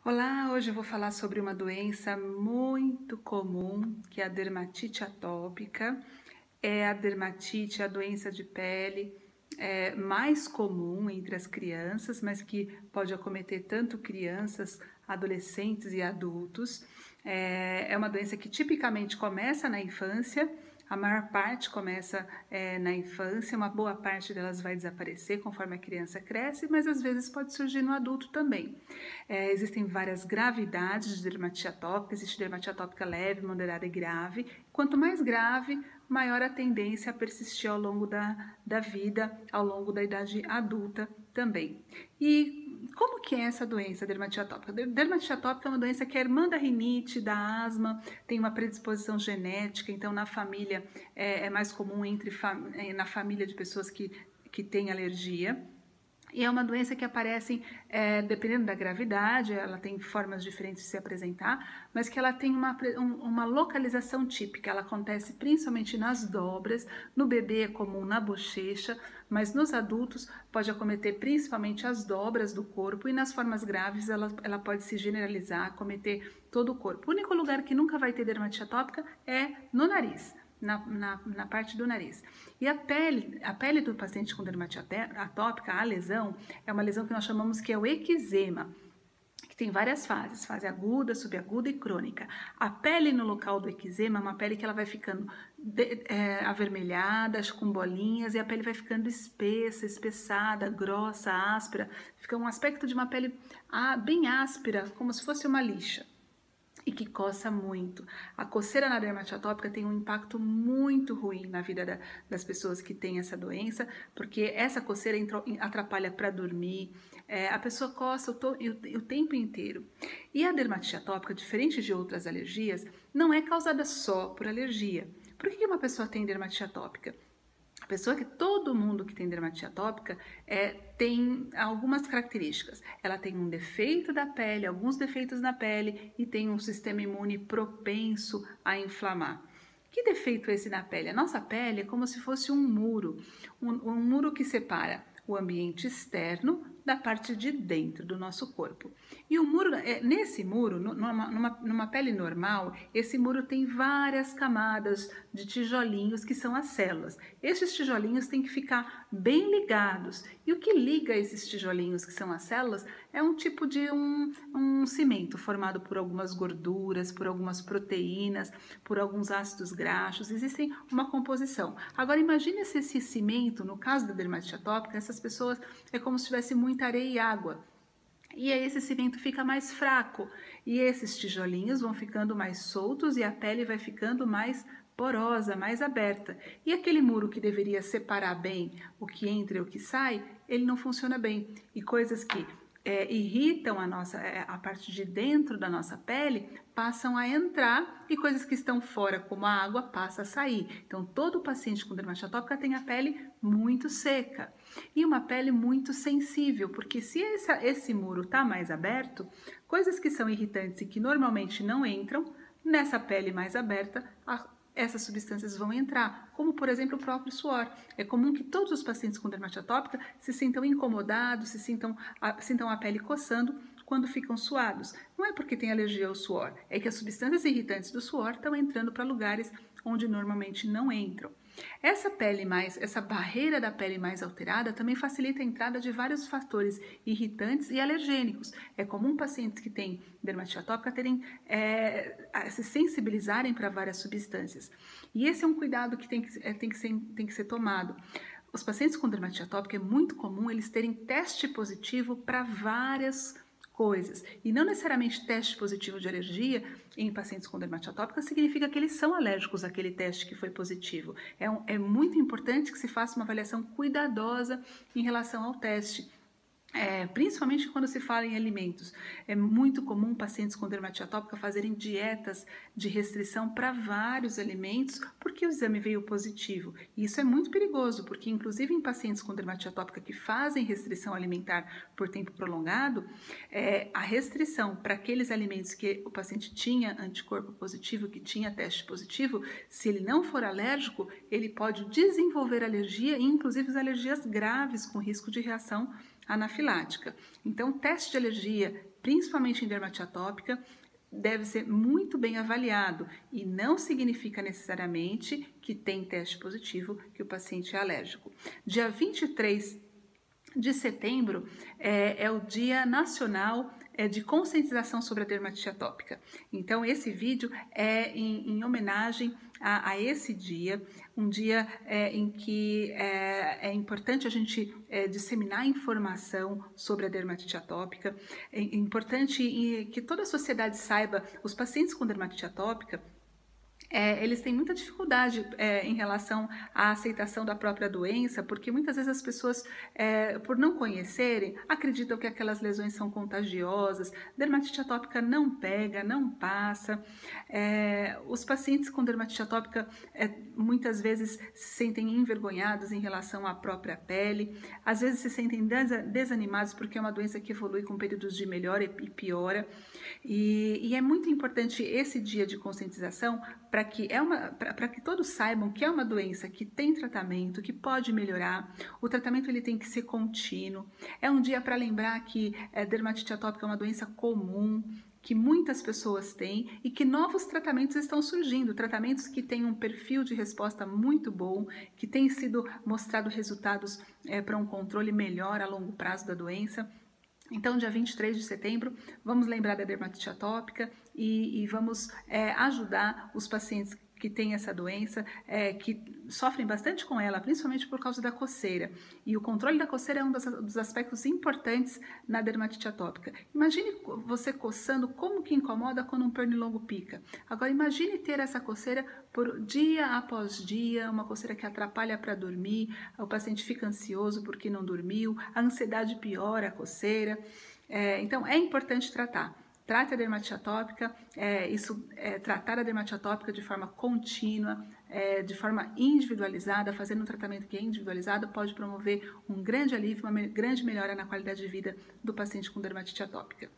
Olá, hoje eu vou falar sobre uma doença muito comum, que é a dermatite atópica. É a dermatite, a doença de pele mais comum entre as crianças, mas que pode acometer tanto crianças, adolescentes e adultos. É uma doença que tipicamente começa na infância. A maior parte começa na infância, uma boa parte delas vai desaparecer conforme a criança cresce, mas às vezes pode surgir no adulto também. Existem várias gravidades de dermatite atópica, existe dermatite atópica leve, moderada e grave. Quanto mais grave, maior a tendência a persistir ao longo da vida, ao longo da idade adulta também. E como que é essa doença, dermatite atópica? Dermatite atópica é uma doença que é irmã da rinite, da asma, tem uma predisposição genética, então na família é mais comum na família de pessoas que têm alergia. E é uma doença que aparece, dependendo da gravidade, ela tem formas diferentes de se apresentar, mas que ela tem uma localização típica. Ela acontece principalmente nas dobras, no bebê é comum na bochecha, mas nos adultos pode acometer principalmente as dobras do corpo e nas formas graves ela pode se generalizar, acometer todo o corpo. O único lugar que nunca vai ter dermatite atópica é no nariz. Na parte do nariz. E a pele do paciente com dermatite atópica, a lesão, é uma lesão que nós chamamos que é o eczema, que tem várias fases, fase aguda, subaguda e crônica. A pele no local do eczema é uma pele que ela vai ficando avermelhada, com bolinhas, e a pele vai ficando espessa, espessada, grossa, áspera, fica um aspecto de uma pele bem áspera, como se fosse uma lixa. E que coça muito. A coceira na dermatite atópica tem um impacto muito ruim na vida das pessoas que têm essa doença, porque essa coceira atrapalha para dormir, a pessoa coça o tempo inteiro. E a dermatite atópica, diferente de outras alergias, não é causada só por alergia. Por que uma pessoa tem dermatite atópica? A pessoa todo mundo que tem dermatite atópica tem algumas características. Ela tem um defeito da pele, alguns defeitos na pele e tem um sistema imune propenso a inflamar. Que defeito é esse na pele? A nossa pele é como se fosse um muro que separa o ambiente externo da parte de dentro do nosso corpo. E o muro, nesse muro, numa pele normal, esse muro tem várias camadas de tijolinhos que são as células. Esses tijolinhos têm que ficar bem ligados. E o que liga esses tijolinhos, que são as células, é um tipo de um cimento formado por algumas gorduras, por algumas proteínas, por alguns ácidos graxos. Existe uma composição. Agora imagine se esse cimento, no caso da dermatite atópica, essas pessoas é como se tivesse muita areia e água. E aí esse cimento fica mais fraco e esses tijolinhos vão ficando mais soltos e a pele vai ficando mais porosa, mais aberta. E aquele muro que deveria separar bem o que entra e o que sai, ele não funciona bem. E coisas que irritam a parte de dentro da nossa pele passam a entrar e coisas que estão fora, como a água, passa a sair. Então, todo paciente com dermatite atópica tem a pele muito seca e uma pele muito sensível, porque se esse muro está mais aberto, coisas que são irritantes e que normalmente não entram, nessa pele mais aberta, essas substâncias vão entrar, como por exemplo o próprio suor. É comum que todos os pacientes com dermatite atópica se sintam incomodados, sintam a pele coçando quando ficam suados. Não é porque tem alergia ao suor, é que as substâncias irritantes do suor estão entrando para lugares onde normalmente não entram. Essa barreira da pele mais alterada também facilita a entrada de vários fatores irritantes e alergênicos. É comum pacientes que têm dermatite atópica se sensibilizarem para várias substâncias. E esse é um cuidado que tem que ser tomado. Os pacientes com dermatite atópica é muito comum eles terem teste positivo para várias coisas. E não necessariamente teste positivo de alergia em pacientes com dermatite atópica significa que eles são alérgicos àquele teste que foi positivo. É muito importante que se faça uma avaliação cuidadosa em relação ao teste. Principalmente quando se fala em alimentos. É muito comum pacientes com dermatite atópica fazerem dietas de restrição para vários alimentos porque o exame veio positivo. E isso é muito perigoso, porque inclusive em pacientes com dermatite atópica que fazem restrição alimentar por tempo prolongado, a restrição para aqueles alimentos que o paciente tinha anticorpo positivo, que tinha teste positivo, se ele não for alérgico, ele pode desenvolver alergia e inclusive as alergias graves com risco de reação anafilática. Então, teste de alergia, principalmente em dermatite atópica, deve ser muito bem avaliado e não significa necessariamente que tem teste positivo que o paciente é alérgico. Dia 23 de setembro é o Dia Nacional de Conscientização sobre a Dermatite Atópica. Então, esse vídeo é em homenagem a esse dia, um dia em que é importante a gente disseminar informação sobre a dermatite atópica. É importante que toda a sociedade saiba, os pacientes com dermatite atópica, eles têm muita dificuldade em relação à aceitação da própria doença, porque muitas vezes as pessoas, por não conhecerem, acreditam que aquelas lesões são contagiosas, dermatite atópica não pega, não passa. Os pacientes com dermatite atópica muitas vezes se sentem envergonhados em relação à própria pele, às vezes se sentem desanimados porque é uma doença que evolui com períodos de melhora e piora. E é muito importante esse dia de conscientização para que todos saibam que é uma doença que tem tratamento, que pode melhorar. O tratamento ele tem que ser contínuo. É um dia para lembrar que dermatite atópica é uma doença comum, que muitas pessoas têm e que novos tratamentos estão surgindo, tratamentos que têm um perfil de resposta muito bom, que têm sido mostrado resultados para um controle melhor a longo prazo da doença. Então, dia 23 de setembro, vamos lembrar da dermatite atópica e vamos ajudar os pacientes que têm essa doença, que sofrem bastante com ela, principalmente por causa da coceira. E o controle da coceira é um dos aspectos importantes na dermatite atópica. Imagine você coçando, como que incomoda quando um pernilongo pica. Agora, imagine ter essa coceira por dia após dia, uma coceira que atrapalha para dormir, o paciente fica ansioso porque não dormiu, a ansiedade piora a coceira. Então, é importante tratar. Trate a dermatite atópica, tratar a dermatite atópica de forma contínua, de forma individualizada, fazendo um tratamento que é individualizado, pode promover um grande alívio, uma grande melhora na qualidade de vida do paciente com dermatite atópica.